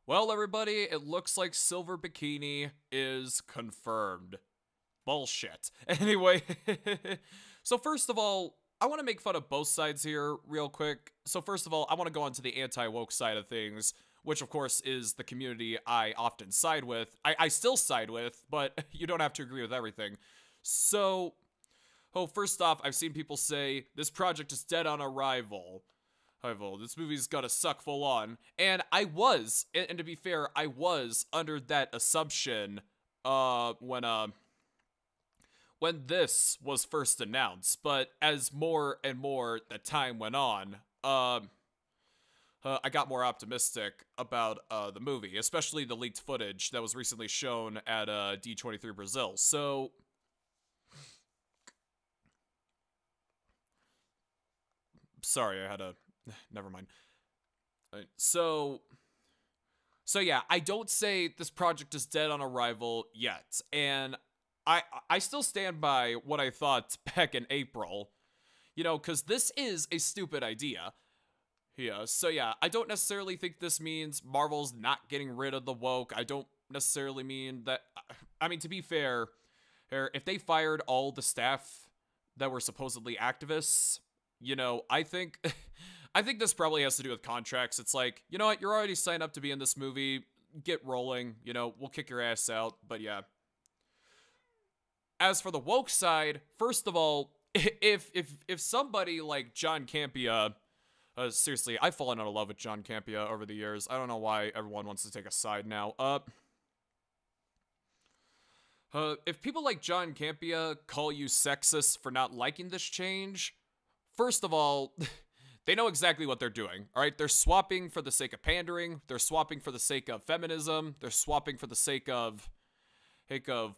Well, everybody, it looks like Silver Bikini is confirmed. Bullshit. Anyway, so first of all, I want to make fun of both sides here real quick. So first of all, I want to go on to the anti-woke side of things, which of course is the community I often side with. I still side with, but you don't have to agree with everything. So, first off, I've seen people say, this project is dead on arrival. This movie's gonna suck full on. And I was, and to be fair, I was under that assumption, when this was first announced. But as more and more the time went on, I got more optimistic about, the movie, especially the leaked footage that was recently shown at, D23 Brazil. So, sorry, I had a, never mind. So yeah, I don't say this project is dead on arrival yet, and I still stand by what I thought back in April, because this is a stupid idea. Yeah, so yeah, I don't necessarily think this means Marvel's not getting rid of the woke. I don't necessarily mean that. I mean, to be fair, if they fired all the staff that were supposedly activists, I think I think this probably has to do with contracts. It's like, you know what, you're already signed up to be in this movie. Get rolling, we'll kick your ass out. But yeah. As for the woke side, first of all, if somebody like John Campea, seriously, I've fallen out of love with John Campea over the years. I don't know why everyone wants to take a side now. If people like John Campea call you sexist for not liking this change, first of all, they know exactly what they're doing, all right? They're swapping for the sake of pandering. They're swapping for the sake of feminism. They're swapping for the sake of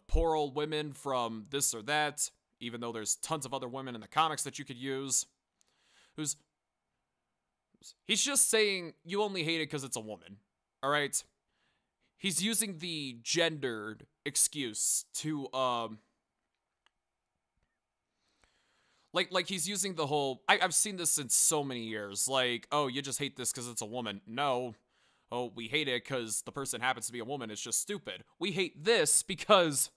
poor old women from this or that, even though there's tons of other women in the comics that you could use. He's just saying you only hate it because it's a woman, all right? He's using the gendered excuse to, Like he's using the whole, I've seen this in so many years, like, oh, you just hate this because it's a woman. No. Oh, we hate it because the person happens to be a woman. It's just stupid. We hate this because,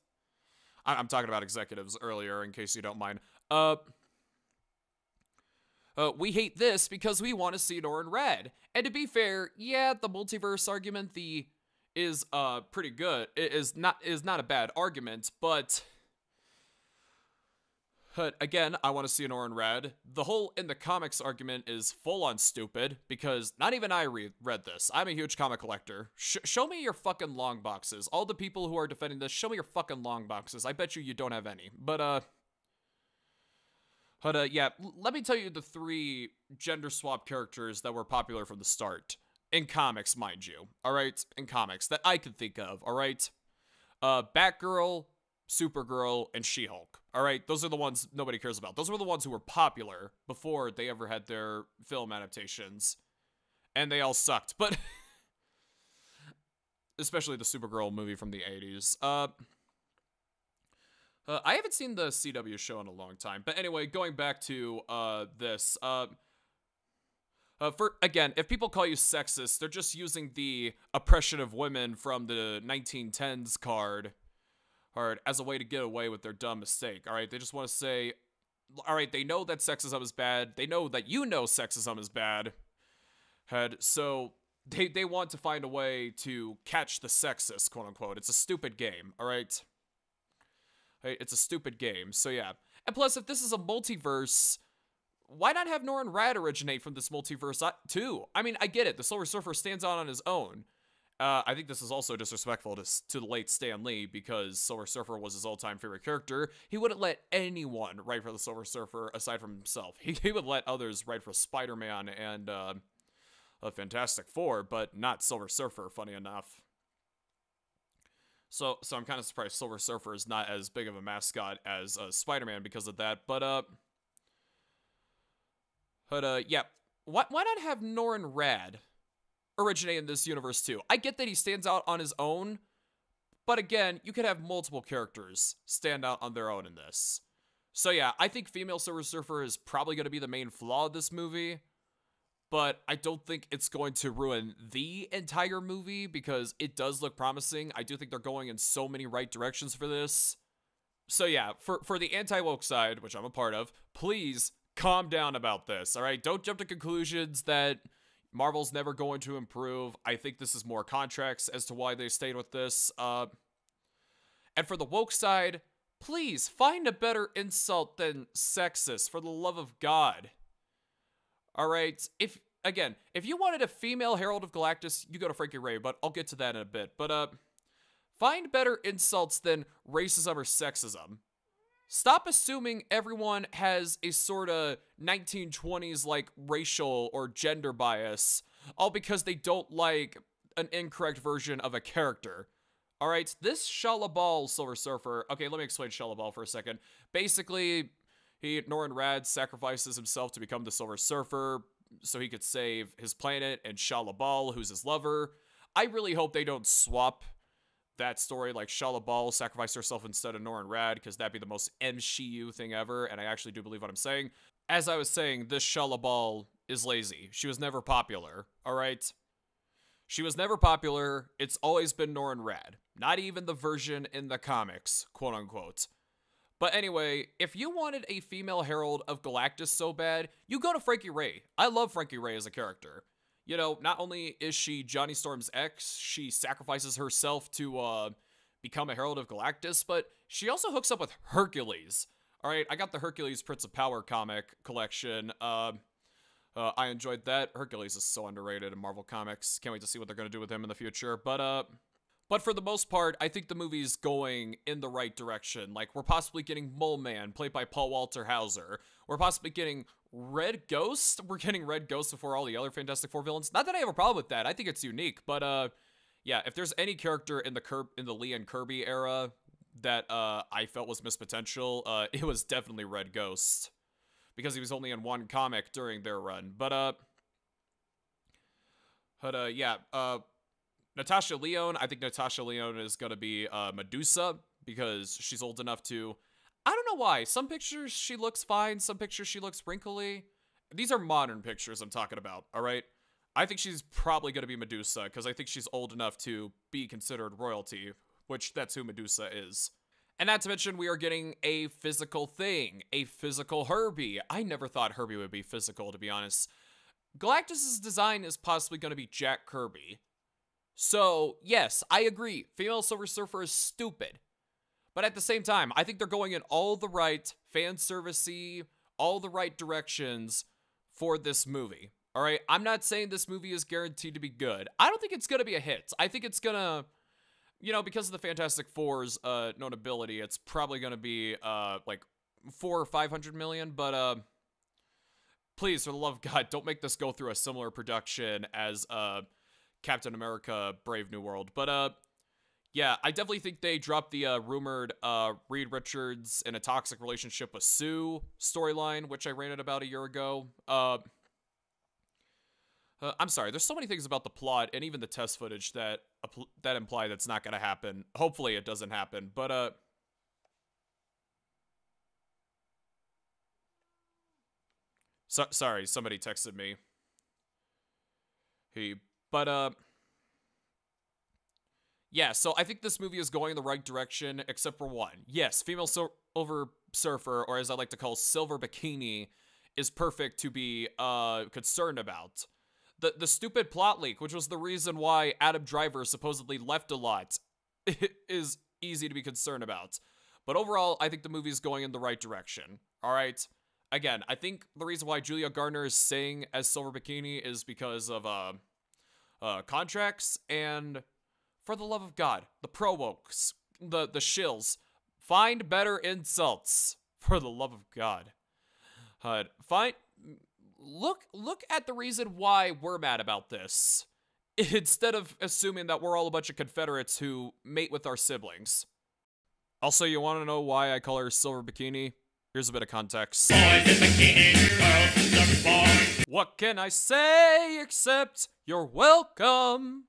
I'm talking about executives earlier, in case you don't mind. We hate this because we want to see Nora in red. And to be fair, yeah, the multiverse argument, is pretty good. It is not a bad argument, but again, I want to see Nora in red. The whole in the comics argument is full on stupid because not even I read this. I'm a huge comic collector. Show me your fucking long boxes. All the people who are defending this, show me your fucking long boxes. I bet you don't have any. But yeah, let me tell you the 3 gender swap characters that were popular from the start. In comics, mind you. Alright? In comics, that I could think of, alright? Batgirl, Supergirl, and She-Hulk. Alright? Those are the ones nobody cares about. Those were the ones who were popular before they ever had their film adaptations. And they all sucked. But especially the Supergirl movie from the 80s. I haven't seen the CW show in a long time. But anyway, going back to this. Again, if people call you sexist, they're just using the oppression of women from the 1910s card as a way to get away with their dumb mistake. All right, they just want to say, all right, they know that sexism is bad. They know that sexism is bad. So they want to find a way to catch the sexist, quote unquote. It's a stupid game. All right. It's a stupid game. So yeah. And plus, if this is a multiverse, why not have Nora and Rad originate from this multiverse too? I mean, I get it. The Silver Surfer stands out on his own. I think this is also disrespectful to the late Stan Lee because Silver Surfer was his all-time favorite character. He wouldn't let anyone write for the Silver Surfer aside from himself. He would let others write for Spider-Man and Fantastic Four, but not Silver Surfer, funny enough. So I'm kind of surprised Silver Surfer is not as big of a mascot as Spider-Man because of that. But yeah. Why not have Norrin Rad originate in this universe too? I get that he stands out on his own, but again, you could have multiple characters stand out on their own in this. So yeah, I think female Silver Surfer is probably going to be the main flaw of this movie. but I don't think it's going to ruin the entire movie because it does look promising. I do think they're going in so many right directions for this. So yeah, for the anti-woke side, which I'm a part of, please calm down about this, all right? Don't jump to conclusions that Marvel's never going to improve. I think this is more contracts as to why they stayed with this. And for the woke side, please find a better insult than sexist, for the love of God. All right, if you wanted a female Herald of Galactus, you go to Frankie Ray, but I'll get to that in a bit. But find better insults than racism or sexism. Stop assuming everyone has a sort of 1920s like racial or gender bias, all because they don't like an incorrect version of a character. All right, this Shalabal Silver Surfer. Okay, let me explain Shalabal for a second. Basically, Norrin Rad sacrifices himself to become the Silver Surfer so he could save his planet and Shalabal, who's his lover. I really hope they don't swap that story, like Shalabal sacrificed herself instead of Norrin Rad, because that'd be the most MCU thing ever, and I actually do believe what I'm saying. As I was saying, this Shalabal is lazy. She was never popular, all right? She was never popular. It's always been Norrin Rad. Not even the version in the comics, quote unquote. But anyway, if you wanted a female Herald of Galactus so bad, you go to Frankie Ray. I love Frankie Ray as a character. You know, not only is she Johnny Storm's ex, she sacrifices herself to become a Herald of Galactus, but she also hooks up with Hercules. All right, I got the Hercules Prince of Power comic collection. I enjoyed that. Hercules is so underrated in Marvel Comics. Can't wait to see what they're going to do with him in the future. But for the most part, I think the movie's going in the right direction. Like, we're possibly getting Mole Man, played by Paul Walter Hauser. We're possibly getting Red Ghost. We're getting Red Ghost before all the other Fantastic Four villains. Not that I have a problem with that. I think it's unique. But, yeah, if there's any character in the Lee and Kirby era that I felt was missed potential, it was definitely Red Ghost. Because he was only in one comic during their run. But, yeah, Natasha Lyonne, I think Natasha Lyonne is going to be Medusa because she's old enough to... I don't know why. Some pictures she looks fine. Some pictures she looks wrinkly. These are modern pictures I'm talking about, all right? I think she's probably going to be Medusa because I think she's old enough to be considered royalty, which that's who Medusa is. And not to mention, we are getting a physical thing, a physical Herbie. I never thought Herbie would be physical, to be honest. Galactus's design is possibly going to be Jack Kirby. So, yes, I agree. Female Silver Surfer is stupid. But at the same time, I think they're going in all the right fan service-y, all the right directions for this movie. All right? I'm not saying this movie is guaranteed to be good. I don't think it's going to be a hit. I think it's going to, you know, because of the Fantastic Four's notability, it's probably going to be like 400 or 500 million. But please, for the love of God, don't make this go through a similar production as Captain America Brave New World. But yeah, I definitely think they dropped the rumored Reed Richards in a toxic relationship with Sue storyline, which I ranted about a year ago. I'm sorry, there's so many things about the plot and even the test footage that imply that's not going to happen. Hopefully it doesn't happen, but sorry, somebody texted me. But yeah, so I think this movie is going in the right direction, except for one. Yes, female Silver Surfer, or as I like to call Silver Bikini, is perfect to be concerned about. The stupid plot leak, which was the reason why Adam Driver supposedly left a lot, is easy to be concerned about. But overall, I think the movie is going in the right direction. All right? Again, I think the reason why Julia Garner is staying as Silver Bikini is because of contracts, and for the love of God, the pro-wokes, the shills, find better insults, for the love of God. Look at the reason why we're mad about this, instead of assuming that we're all a bunch of Confederates who mate with our siblings. Also, you want to know why I call her Silver Bikini? Here's a bit of context. Boys in bikini, girls in boys. What can I say except you're welcome?